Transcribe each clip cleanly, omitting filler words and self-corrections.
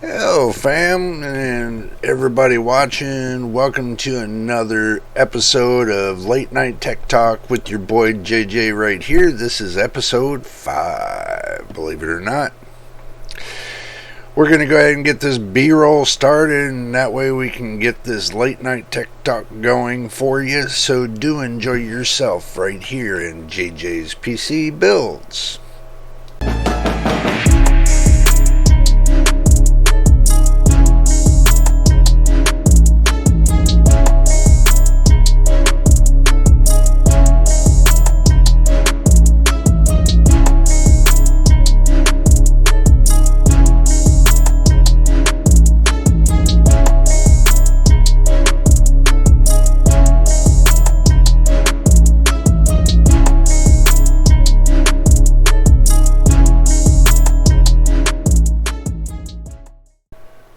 Hello, fam, and everybody watching. Welcome to another episode of Late Night Tech Talk with your boy JayJay right here. This is episode 5, believe it or not. We're going to go ahead and get this B-roll started, and that way we can get this Late Night Tech Talk going for you. So do enjoy yourself right here in JayJay's PC Builds.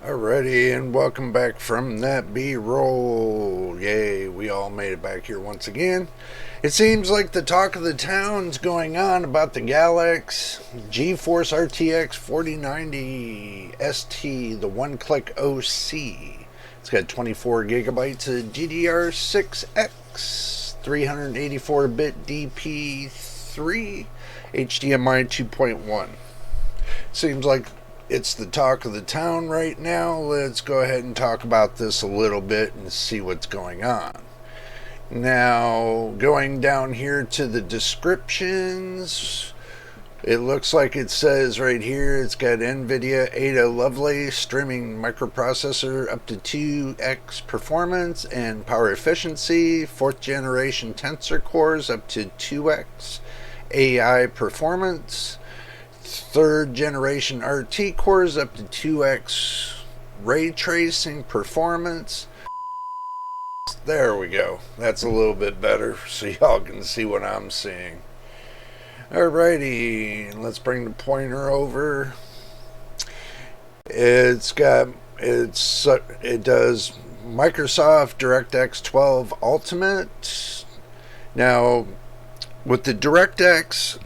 Alrighty, and welcome back from that B-roll. Yay, we all made it back here once again. It seems like the talk of the town's going on about the Galax GeForce RTX 4090 ST, the one-click OC. It's got 24 gigabytes of GDR6X, 384-bit DP3, HDMI 2.1. Seems like it's the talk of the town right now. Let's go ahead and talk about this a little bit and see what's going on. Now, going down here to the descriptions, it looks like it says right here it's got nvidia Ada Lovelace streaming microprocessor up to 2x performance and power efficiency, 4th generation tensor cores up to 2x AI performance, 3rd generation RT cores up to 2x ray tracing performance. There we go. That's a little bit better so y'all can see what I'm seeing. Alrighty, let's bring the pointer over. It does Microsoft DirectX 12 Ultimate. Now, with the DirectX,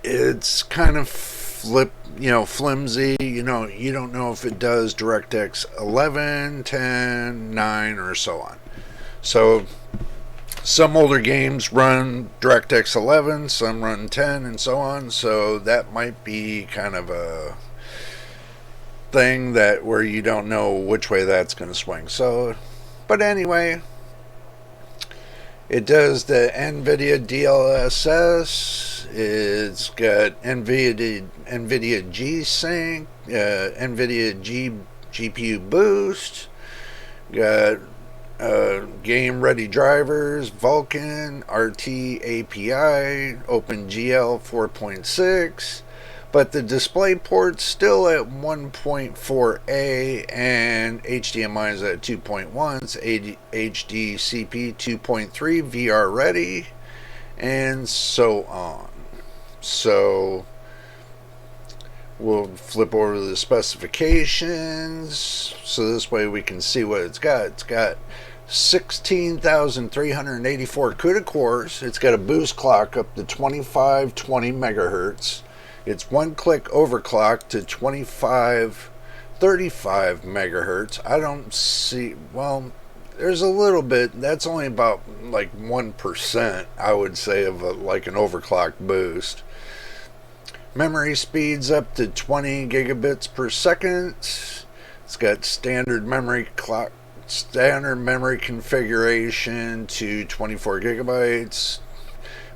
it's kind of flimsy. You don't know if it does DirectX 11, 10, 9, or so on. So some older games run DirectX 11, some run 10, and so on. So that might be kind of a thing that where you don't know which way that's going to swing. So, but anyway, it does the NVIDIA DLSS. It's got NVIDIA G-Sync, NVIDIA GPU Boost, got game-ready drivers, Vulkan, RT API, OpenGL 4.6, but the display port's still at 1.4a and HDMI is at 2.1. It's HDCP 2.3 VR ready, and so on. So we'll flip over to the specifications so this way we can see what it's got. It's got 16,384 CUDA cores. It's got a boost clock up to 2520 megahertz. It's one-click overclock to 2535 megahertz. I don't see, well, there's a little bit. That's only about like 1%, I would say, of like an overclock boost. Memory speeds up to 20 gigabits per second. It's got standard memory configuration to 24 gigabytes.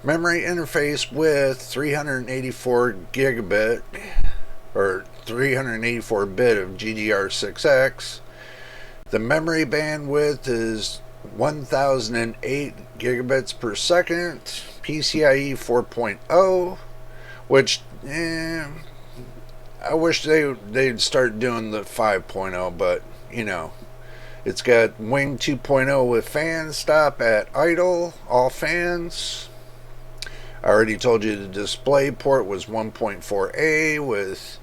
Memory interface with 384 gigabit or 384 bit of GDR6X. The memory bandwidth is 1008 gigabits per second. PCIe 4.0, which I wish they'd start doing the 5.0, but it's got Wing 2.0 with fan stop at idle, all fans. I already told you the display port was 1.4a with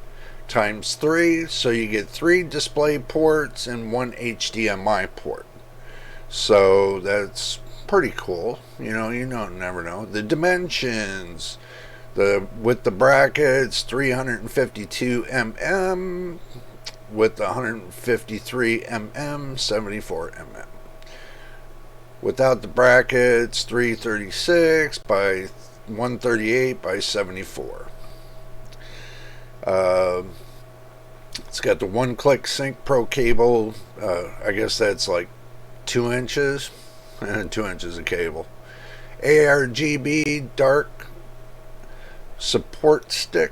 times 3, so you get 3 display ports and 1 HDMI port. So that's pretty cool. You never know. The dimensions. With the brackets, 352 mm, with 153 mm, 74 mm. Without the brackets, 336 by 138 by 74. It's got the one-click Sync Pro cable. I guess that's like 2 inches. 2 inches of cable. ARGB dark support stick.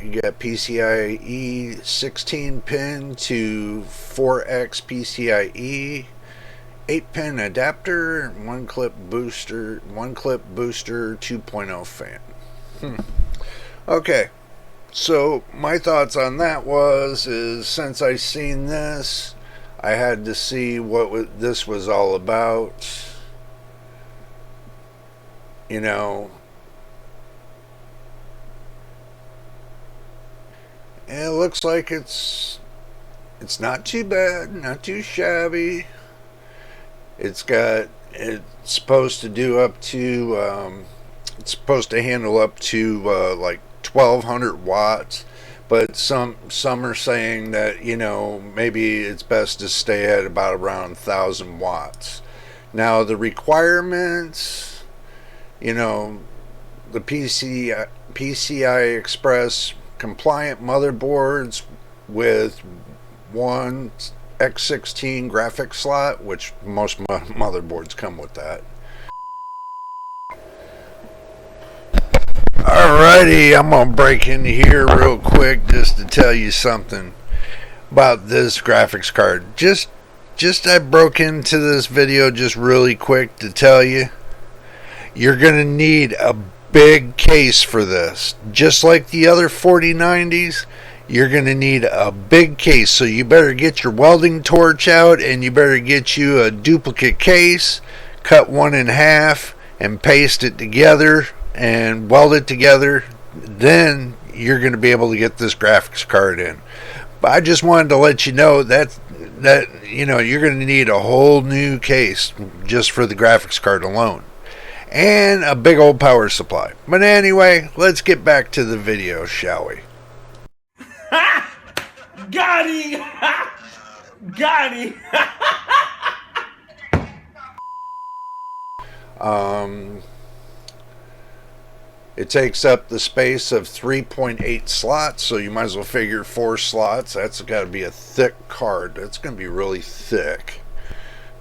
You got PCIe 16 pin to 4x PCIe, 8-pin adapter, one clip booster 2.0 fan. Okay, so my thoughts on that is since I seen this, I had to see what this was all about. You know, and it looks like it's not too bad, not too shabby. It's supposed to do up to it's supposed to handle up to like 1200 watts, but some are saying that, you know, maybe it's best to stay at about around 1000 watts. Now the requirements, you know, the PCI Express compliant motherboards with one X16 graphics slot, which most motherboards come with that. Alrighty, I'm gonna break in here real quick just to tell you something about this graphics card. Just I broke into this video just really quick to tell you, you're gonna need a big case for this. Just like the other 4090s, you're going to need a big case. So you better get your welding torch out and you better get you a duplicate case, cut one in half and paste it together and weld it together. Then you're going to be able to get this graphics card in. But I just wanted to let you know that you know, you're going to need a whole new case just for the graphics card alone. And a big old power supply. But anyway, let's get back to the video, shall we? Got him! Got him! It takes up the space of 3.8 slots, so you might as well figure 4 slots. That's got to be a thick card. That's going to be really thick.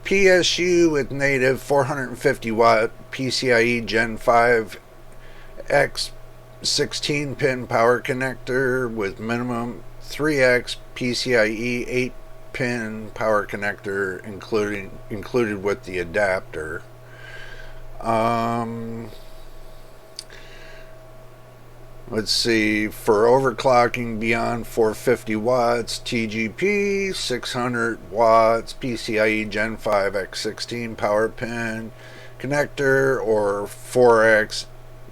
PSU with native 450 watt PCIe Gen 5 X 16 pin power connector with minimum 3x PCIe 8 pin power connector included with the adapter. Let's see, for overclocking beyond 450 watts, TGP, 600 watts, PCIe Gen 5 X16 power pin connector, or 4x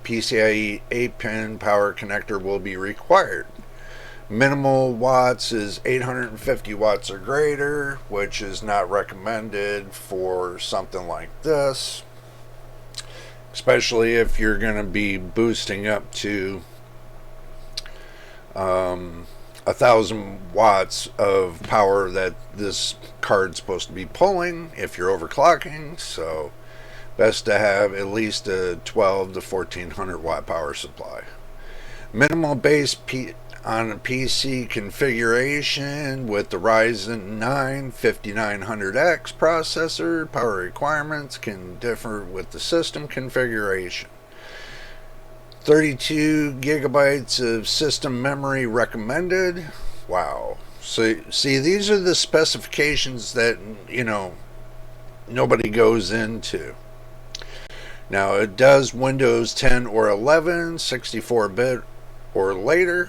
PCIe 8-pin power connector will be required. Minimal watts is 850 watts or greater, which is not recommended for something like this, especially if you're going to be boosting up to 1000 watts of power that this card's supposed to be pulling if you're overclocking. So best to have at least a 12 to 1400 watt power supply. Minimal base on a PC configuration with the Ryzen 9 5900X processor. Power requirements can differ with the system configuration. 32 gigabytes of system memory recommended. Wow. So see, these are the specifications that, you know, nobody goes into. Now it does Windows 10 or 11, 64-bit or later.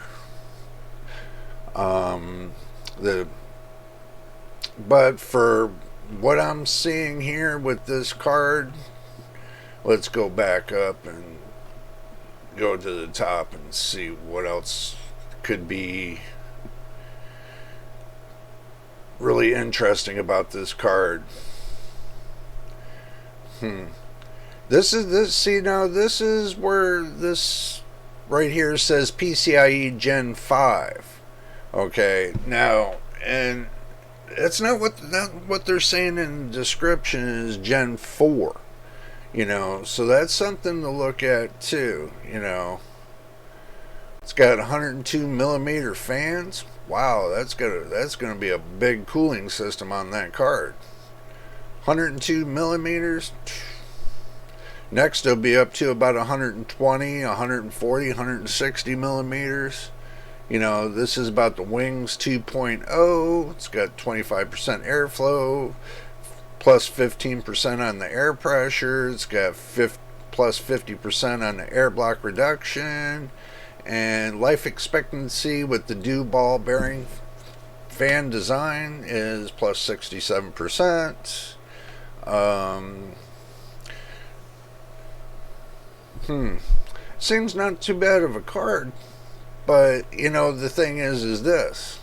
But for what I'm seeing here with this card, let's go back up and go to the top and see what else could be really interesting about this card. This is where this right here says PCIe Gen 5. Okay, now, and that's not what they're saying in the description is Gen 4. So that's something to look at too. It's got 102 millimeter fans. Wow, that's gonna be a big cooling system on that card. 102 millimeters. Next, it'll be up to about 120, 140, 160 millimeters. This is about the Wings 2.0. It's got 25% airflow, plus 15% on the air pressure. It's got plus 50% on the air block reduction. And life expectancy with the dew ball bearing fan design is plus 67%. Seems not too bad of a card. But, the thing is this.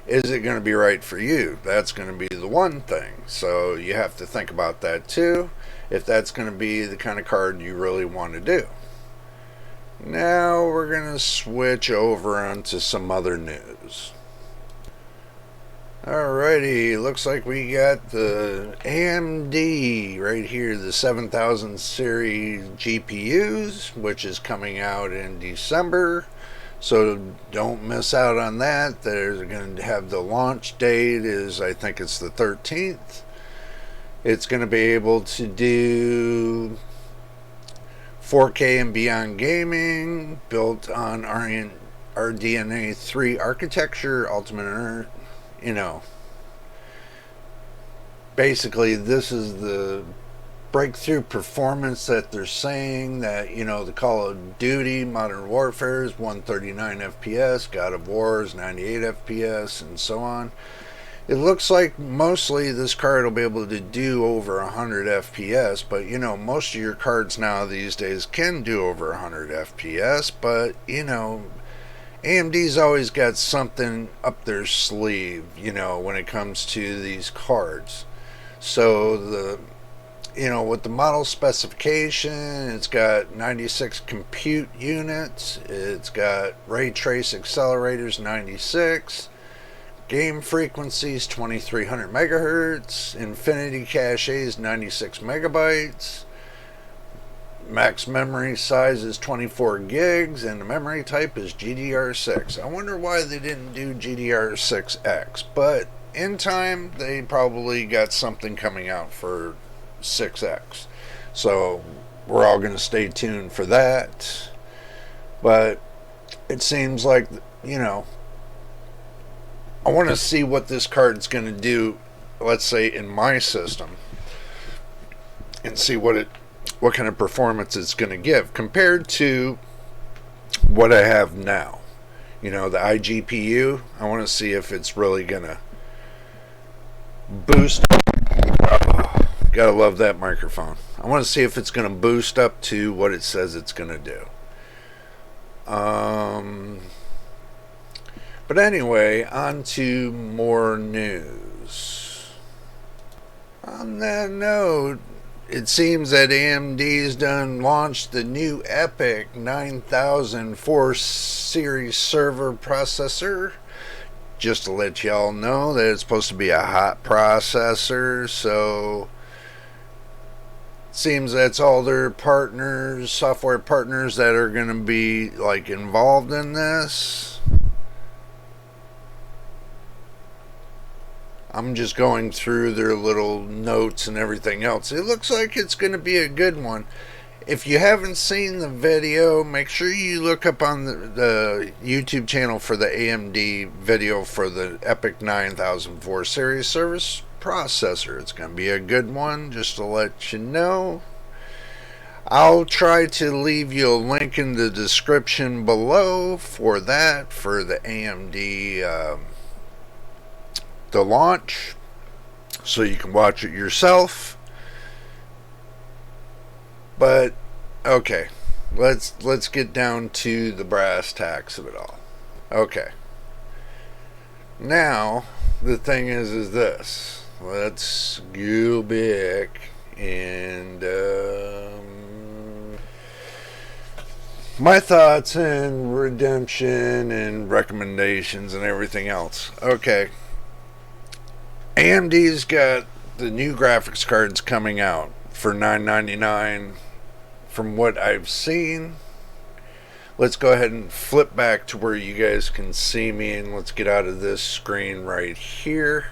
Is it going to be right for you? That's going to be the one thing. So you have to think about that too, if that's going to be the kind of card you really want to do. Now we're going to switch over onto some other news. Alrighty, looks like we got the AMD right here, the 7000 series GPUs, which is coming out in December. So don't miss out on that. They're going to have the launch date is, I think it's the 13th. It's going to be able to do 4K and beyond gaming, built on RDNA 3 architecture, Ultimate, basically this is the breakthrough performance that they're saying that, the Call of Duty Modern Warfare is 139 FPS, God of War is 98 FPS, and so on. It looks like mostly this card will be able to do over 100 FPS, but most of your cards now these days can do over 100 FPS, but AMD's always got something up their sleeve, when it comes to these cards. So with the model specification, it's got 96 compute units, it's got ray trace accelerators 96, game frequencies 2300 megahertz, infinity caches 96 megabytes, max memory size is 24 gigs, and the memory type is GDR6. I wonder why they didn't do GDR6X, but in time they probably got something coming out for 6X. So we're all going to stay tuned for that. But it seems like, I want to see what this card's going to do, let's say in my system, and see what kind of performance it's going to give compared to what I have now. The iGPU, I want to see if it's really going to boost. Gotta love that microphone. I want to see if it's going to boost up to what it says it's going to do. But anyway, on to more news. On that note, it seems that AMD's done launched the new EPYC 9004 series server processor. Just to let y'all know that it's supposed to be a hot processor, so seems that's all their partners, software partners that are going to be involved in this. I'm just going through their little notes and everything else. It looks like it's going to be a good one. If you haven't seen the video, make sure you look up on the YouTube channel for the AMD video for the EPYC 9004 series service processor. It's going to be a good one, just to let you know. I'll try to leave you a link in the description below for that, for the AMD the launch, so you can watch it yourself. But okay, let's get down to the brass tacks of it all. Okay, now the thing is this. Let's go back and my thoughts and redemption and recommendations and everything else. Okay. AMD's got the new graphics cards coming out for $999 from what I've seen. Let's go ahead and flip back to where you guys can see me, and let's get out of this screen right here.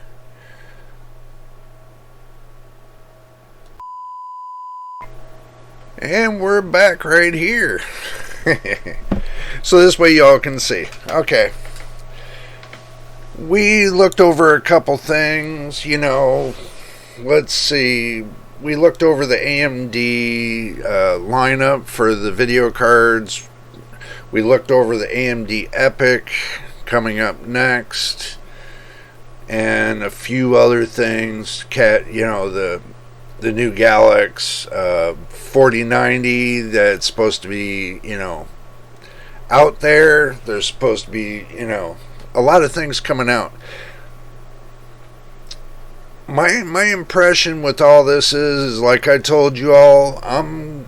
And we're back right here. So this way y'all can see. Okay. We looked over a couple things, let's see. We looked over the AMD lineup for the video cards. We looked over the AMD Epic coming up next, and a few other things. The new Galax 4090 that's supposed to be, out there. There's supposed to be, a lot of things coming out. My impression with all this is like I told you all, I'm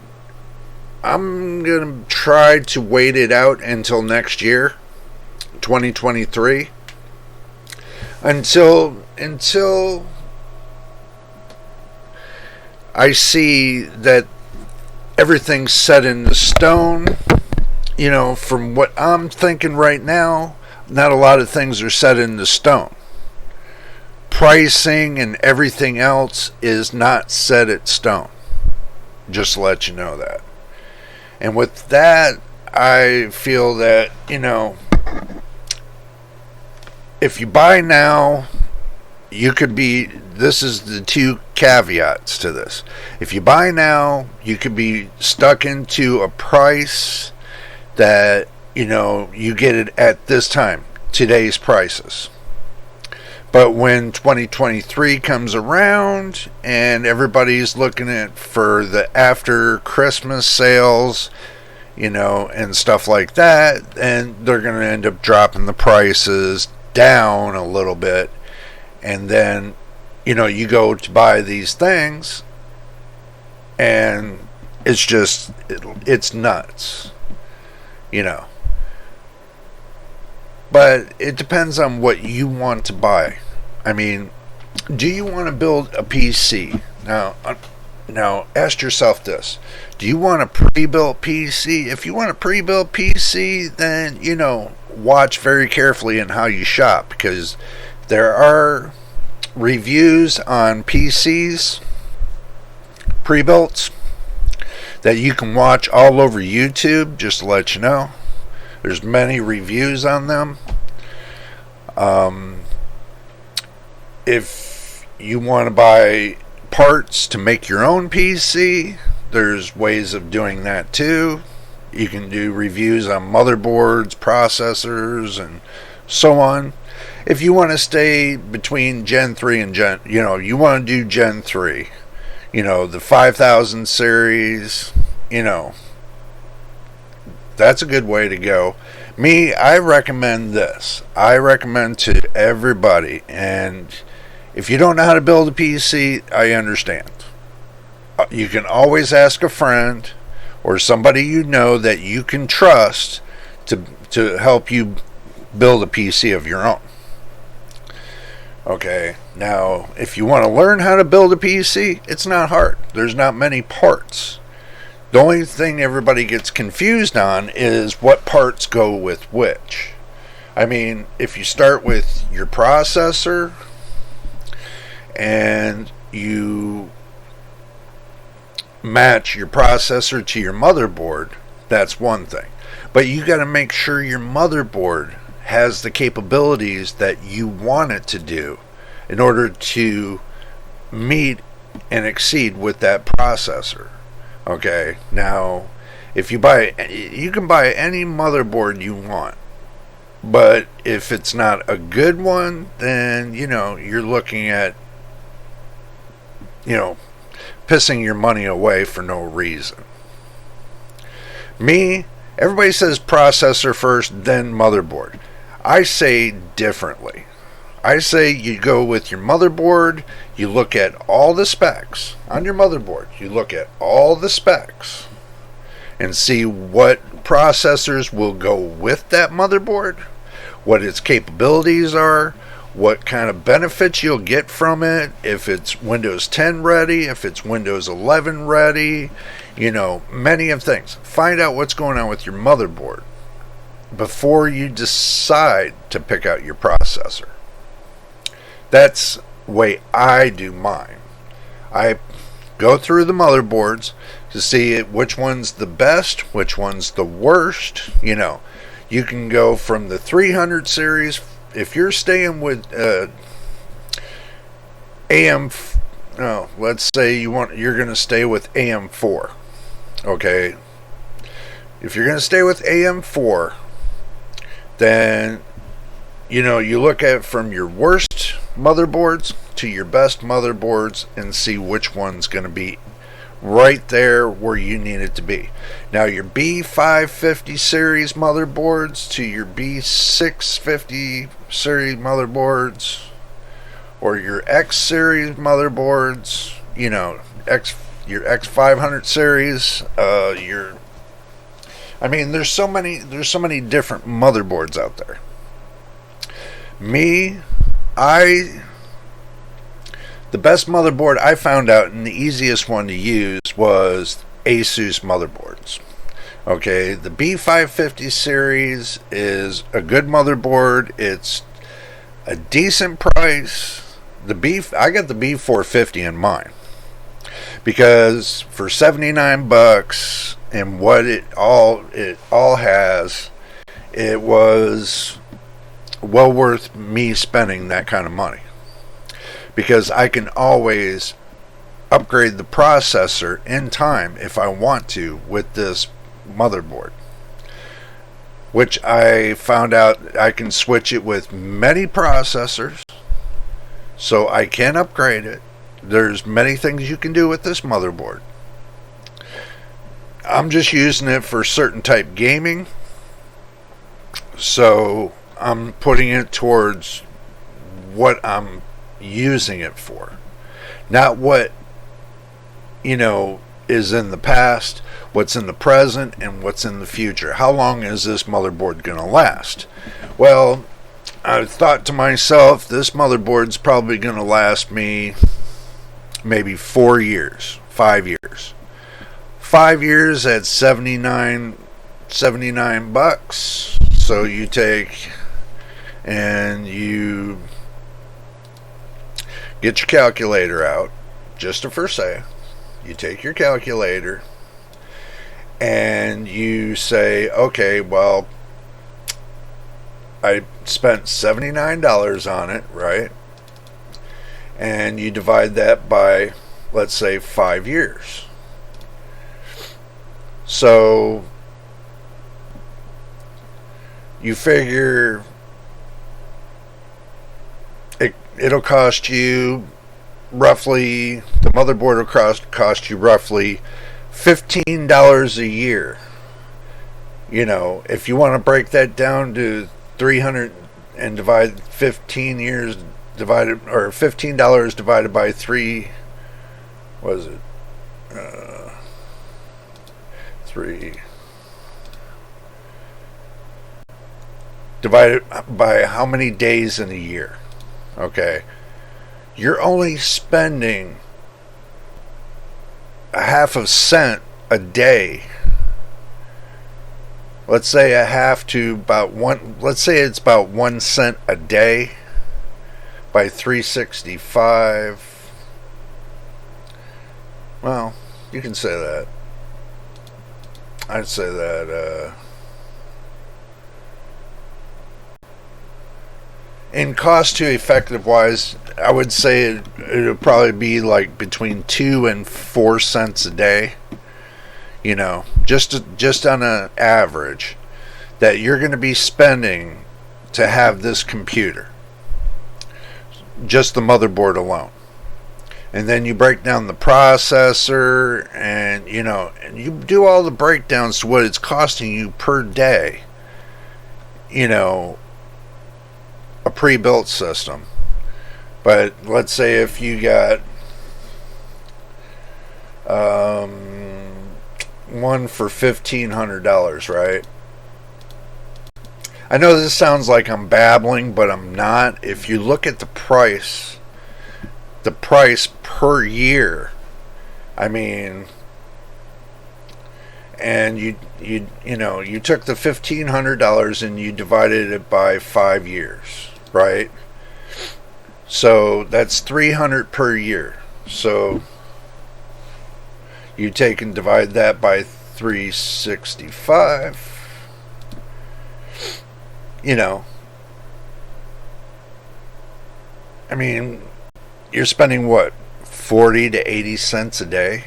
gonna try to wait it out until next year, 2023, until I see that everything's set in stone. From what I'm thinking right now, not a lot of things are set in stone. Pricing and everything else is not set in stone. Just to let you know that. And with that, I feel that, if you buy now, this is the two caveats to this. If you buy now, you could be stuck into a price that, you get it at this time, today's prices. But when 2023 comes around and everybody's looking for the after Christmas sales, and stuff like that, and they're going to end up dropping the prices down a little bit. And then, you go to buy these things and it's just, it's nuts, But it depends on what you want to buy. I mean, do you want to build a PC? Now ask yourself this. Do you want a pre-built PC? If you want a pre-built PC, then, watch very carefully in how you shop, because there are reviews on PCs, pre-built, that you can watch all over YouTube, just to let you know. There's many reviews on them. If you want to buy parts to make your own PC, there's ways of doing that too. You can do reviews on motherboards, processors, and so on. If you want to stay between Gen 3 and you want to do Gen 3, the 5000 series, that's a good way to go. I recommend this. I recommend to everybody, and if you don't know how to build a PC, I understand. You can always ask a friend or somebody that you can trust to help you build a PC of your own. Okay, now if you want to learn how to build a PC, it's not hard. There's not many parts. The only thing everybody gets confused on is what parts go with which. I mean, if you start with your processor and you match your processor to your motherboard, that's one thing. But you got to make sure your motherboard has the capabilities that you want it to do in order to meet and exceed with that processor. Okay, now you can buy any motherboard you want, but if it's not a good one, then you're looking at pissing your money away for no reason. Everybody says processor first, then motherboard. I say differently. I say you go with your motherboard, you look at all the specs on your motherboard, you look at all the specs and see what processors will go with that motherboard, what its capabilities are, what kind of benefits you'll get from it, if it's Windows 10 ready, if it's Windows 11 ready, many of things. Find out what's going on with your motherboard before you decide to pick out your processor. That's the way I do mine. I go through the motherboards to see which one's the best, which one's the worst. You can go from the 300 series. If you're staying with let's say you're going to stay with AM4. Okay. If you're going to stay with AM4, then you look at from your worst motherboards to your best motherboards and see which one's going to be right there where you need it to be. Now, your B550 series motherboards to your B650 series motherboards, or your X series motherboards, your X500 series, there's so many different motherboards out there. The best motherboard I found out and the easiest one to use was Asus motherboards. Okay, the B550 series is a good motherboard. It's a decent price. I got the B450 in mine because for $79 and what it all has, it was well worth me spending that kind of money, because I can always upgrade the processor in time if I want to with this motherboard, which I found out I can switch it with many processors, so I can upgrade it. There's many things you can do with this motherboard. I'm just using it for certain type gaming, so I'm putting it towards what I'm using it for, not what is in the past, what's in the present, and what's in the future. How long is this motherboard going to last? Well, I thought to myself, this motherboard's probably going to last me maybe 4 years, 5 years. 5 years at $79. So you take and you get your calculator out, just for say. You take your calculator and you say, okay, well, I spent $79 on it, right? And you divide that by, let's say, 5 years. So you figure it'll cost you roughly, the motherboard will cost you roughly $15 a year. If you want to break that down to 300 and divide 15 years divided, or $15 divided by 3, what is it? 3 divided by how many days in a year. Okay, you're only spending a half a cent a day. Let's say let's say it's about 1 cent a day by 365. Well, you can say that. I'd say that in cost to effective wise, I would say it'll probably be like between 2 and 4 cents a day. Just on an average that you're going to be spending to have this computer, just the motherboard alone. And then you break down the processor, and and you do all the breakdowns to what it's costing you per day. A pre-built system. But let's say if you got one for $1,500, right? I know this sounds like I'm babbling, but I'm not. If you look at the price per year, I mean, and you took the $1,500 and you divided it by 5 years, right? So that's $300 per year. So you take and divide that by 365. I mean, you're spending what, 40 to 80 cents a day?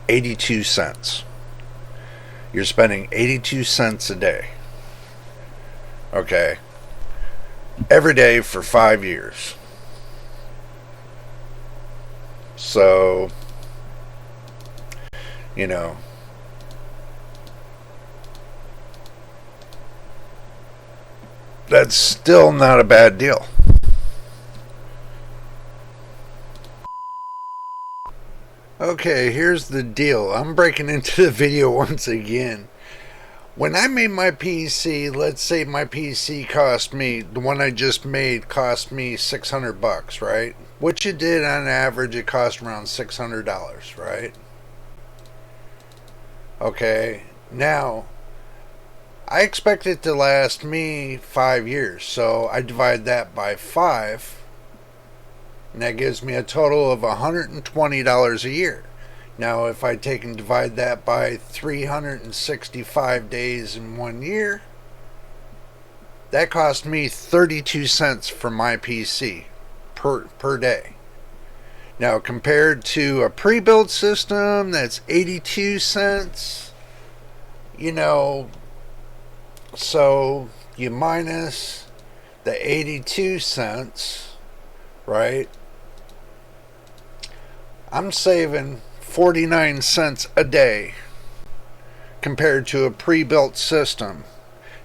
82 cents. You're spending 82 cents a day. Okay. Every day for 5 years. So, that's still not a bad deal. Okay, here's the deal. I'm breaking into the video once again. When I made my PC, let's say my PC cost me, the one I just made cost me $600, right? Which it did on average, it cost around $600, right? Okay, now, I expect it to last me 5 years, so I divide that by 5, and that gives me a total of $120 a year. Now, if I take and divide that by 365 days in 1 year, that cost me 32 cents for my PC per day. Now, compared to a pre-built system, that's 82 cents, so you minus the 82 cents, right? I'm saving 49 cents a day compared to a pre-built system.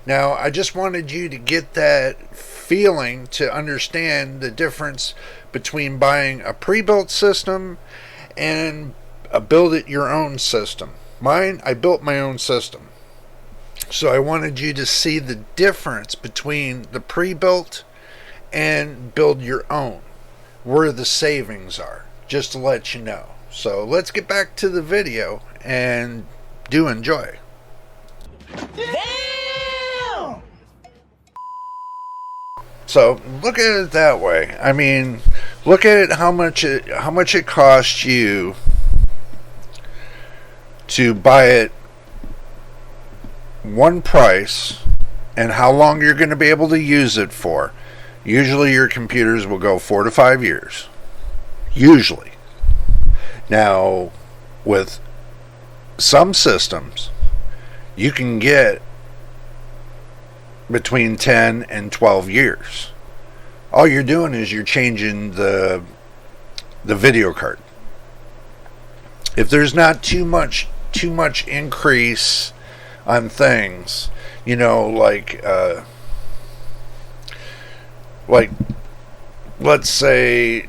Now, I just wanted you to get that feeling to understand the difference between buying a pre-built system and a build-it-your-own system. I built my own system. So I wanted you to see the difference between the pre-built and build your own, where the savings are, just to let you know. So let's get back to the video and do enjoy. Damn! So look at it that way. I mean, look at it, how much it costs you to buy it one price and how long you're going to be able to use it for. Usually your computers will go 4 to 5 years. Usually. Now, with some systems, you can get between 10 and 12 years. All you're doing is you're changing the video card. If there's not too much increase on things, like let's say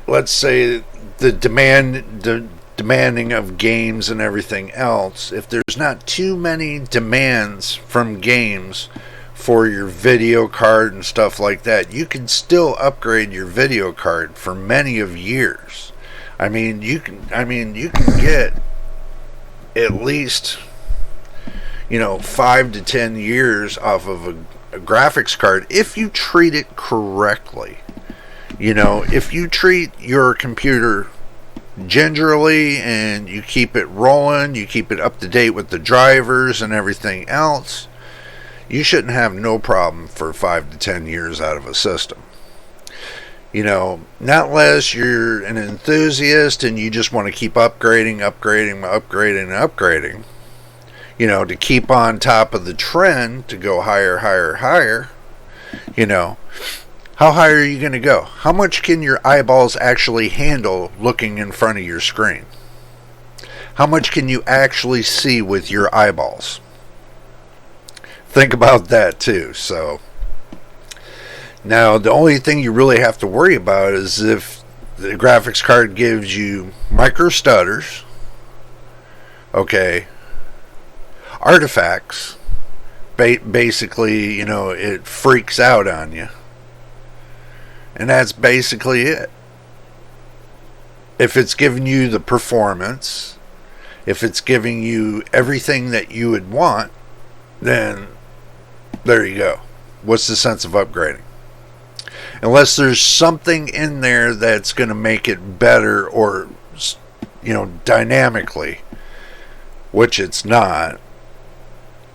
the demanding of games and everything else, if there's not too many demands from games for your video card and stuff like that, you can still upgrade your video card for many of years. You can get at least 5 to 10 years off of a graphics card if you treat it correctly. If you treat your computer gingerly and you keep it rolling, you keep it up to date with the drivers and everything else, you shouldn't have no problem for 5 to 10 years out of a system. Not unless you're an enthusiast and you just want to keep upgrading, to keep on top of the trend, to go higher. How high are you going to go? How much can your eyeballs actually handle looking in front of your screen? How much can you actually see with your eyeballs? Think about that too. So, now the only thing you really have to worry about is if the graphics card gives you micro stutters, okay, artifacts, basically, you know, it freaks out on you. And that's basically it. If it's giving you the performance, if it's giving you everything that you would want, then there you go. What's the sense of upgrading? Unless there's something in there that's going to make it better, or, you know, dynamically, which it's not.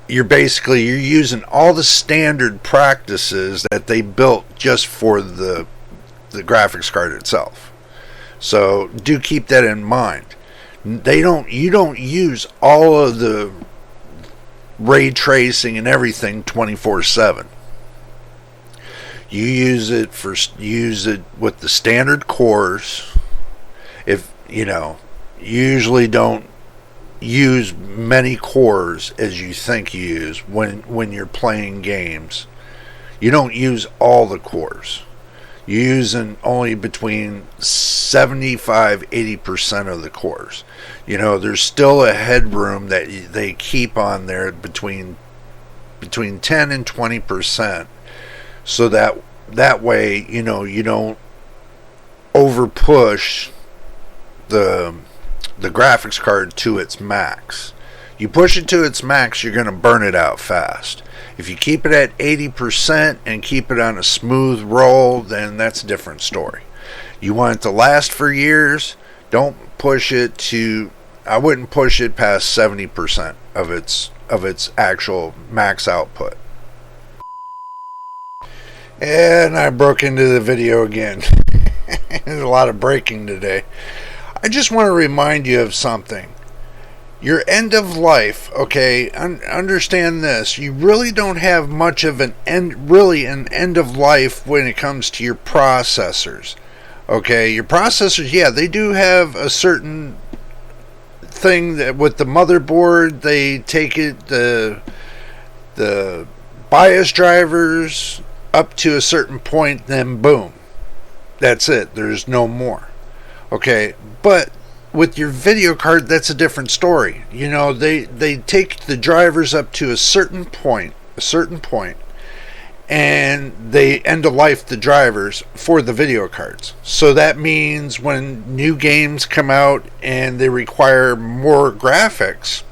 You're using all the standard practices that they built just for the graphics card itself. So do keep that in mind. You don't use all of the ray tracing and everything 24/7. You use it with the standard cores. If you know, you usually don't use many cores as you think you use when you're playing games. You don't use all the cores. You're using only between 75-80% of the cores. You know, there's still a headroom that they keep on there between 10 and 20%, so that way, you know, you don't over push the graphics card to its max. You push it to its max, you're going to burn it out fast. If you keep it at 80% and keep it on a smooth roll, then that's a different story. You want it to last for years, don't push it to, I wouldn't push it past 70% of its actual max output. And I broke into the video again. There's a lot of breaking today. I just want to remind you of something. Your end of life, okay, understand this. You really don't have much of an end of life when it comes to your processors. Okay, your processors, yeah, they do have a certain thing that with the motherboard, they take it, the BIOS drivers up to a certain point, then boom. That's it. There's no more. Okay, but with your video card, that's a different story. You know, they take the drivers up to a certain point, and they end of life the drivers for the video cards. So that means when new games come out and they require more graphics,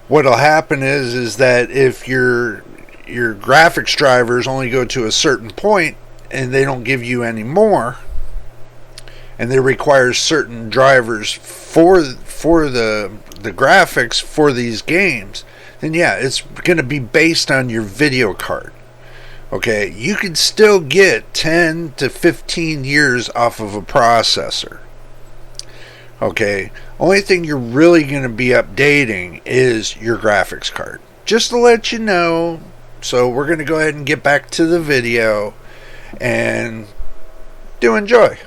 what'll happen is that if your graphics drivers only go to a certain point and they don't give you any more, and they require certain drivers for the graphics for these games, then yeah, it's going to be based on your video card. Okay, you can still get 10 to 15 years off of a processor. Okay, only thing you're really going to be updating is your graphics card. Just to let you know. So we're going to go ahead and get back to the video and do enjoy.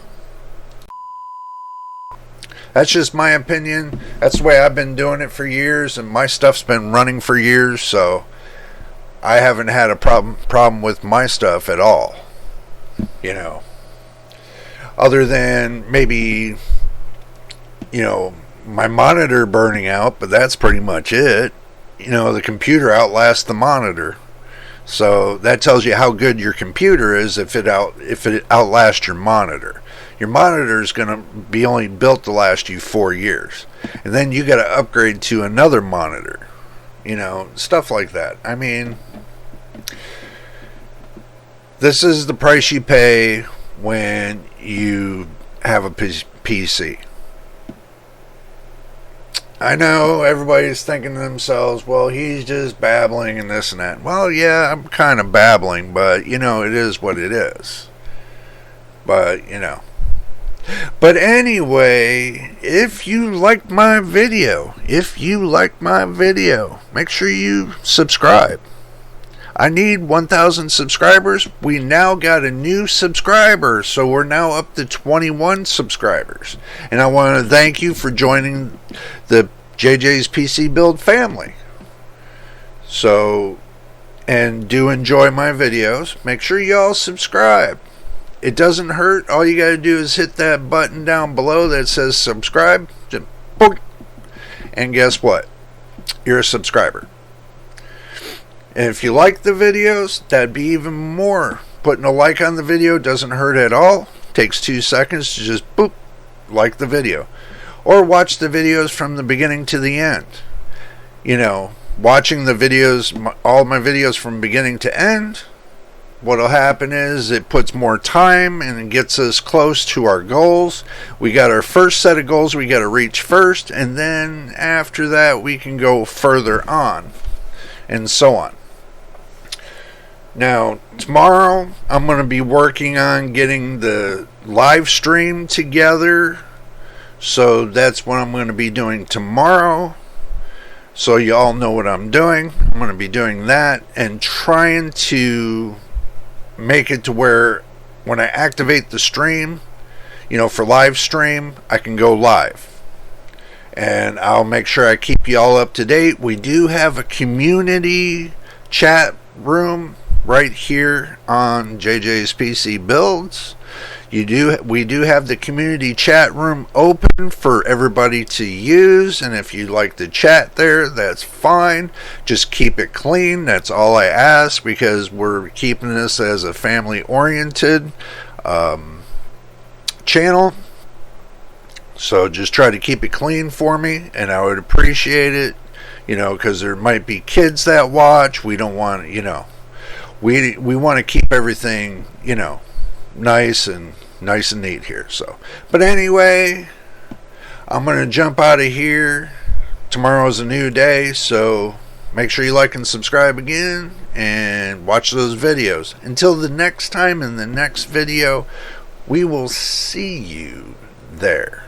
That's just my opinion. That's the way I've been doing it for years, and my stuff's been running for years, so I haven't had a problem with my stuff at all. You know, other than maybe, you know, my monitor burning out, but that's pretty much it. You know, the computer outlasts the monitor. So that tells you how good your computer is if it outlasts your monitor. Your monitor is going to be only built to last you 4 years. And then you got to upgrade to another monitor. You know, stuff like that. I mean, this is the price you pay when you have a PC. I know everybody's thinking to themselves, well, he's just babbling and this and that. Well, yeah, I'm kind of babbling, but, you know, it is what it is. But, you know. But anyway, if you like my video, make sure you subscribe. I need 1,000 subscribers. We now got a new subscriber, so we're now up to 21 subscribers. And I want to thank you for joining the JayJay's PC Build family. So, and do enjoy my videos. Make sure you all subscribe. It doesn't hurt. All you got to do is hit that button down below that says subscribe. And guess what? you're a subscriber. And if you like the videos, that'd be even more. Putting a like on the video doesn't hurt at all. Takes 2 seconds to just boop, like the video. Or watch the videos from the beginning to the end. You know, watching the videos, all my videos from beginning to end, what'll happen is it puts more time and it gets us close to our goals. We got our first set of goals we got to reach first, and then after that we can go further on, and so on. Now, tomorrow I'm going to be working on getting the live stream together. So that's what I'm going to be doing tomorrow. So you all know what I'm doing. I'm going to be doing that and trying to make it to where when I activate the stream, you know, for live stream, I can go live. And I'll make sure I keep you all up to date. We do have a community chat room right here on JayJay's PC Builds. We do have the community chat room open for everybody to use, and if you like to chat there, that's fine. Just keep it clean. That's all I ask, because we're keeping this as a family-oriented channel. So just try to keep it clean for me, and I would appreciate it, you know, because there might be kids that watch. We don't want, you know, we want to keep everything, you know, nice and neat here. So, but anyway, I'm gonna jump out of here. Tomorrow's a new day, so make sure you like and subscribe again and watch those videos. Until the next time, in the next video, we will see you there.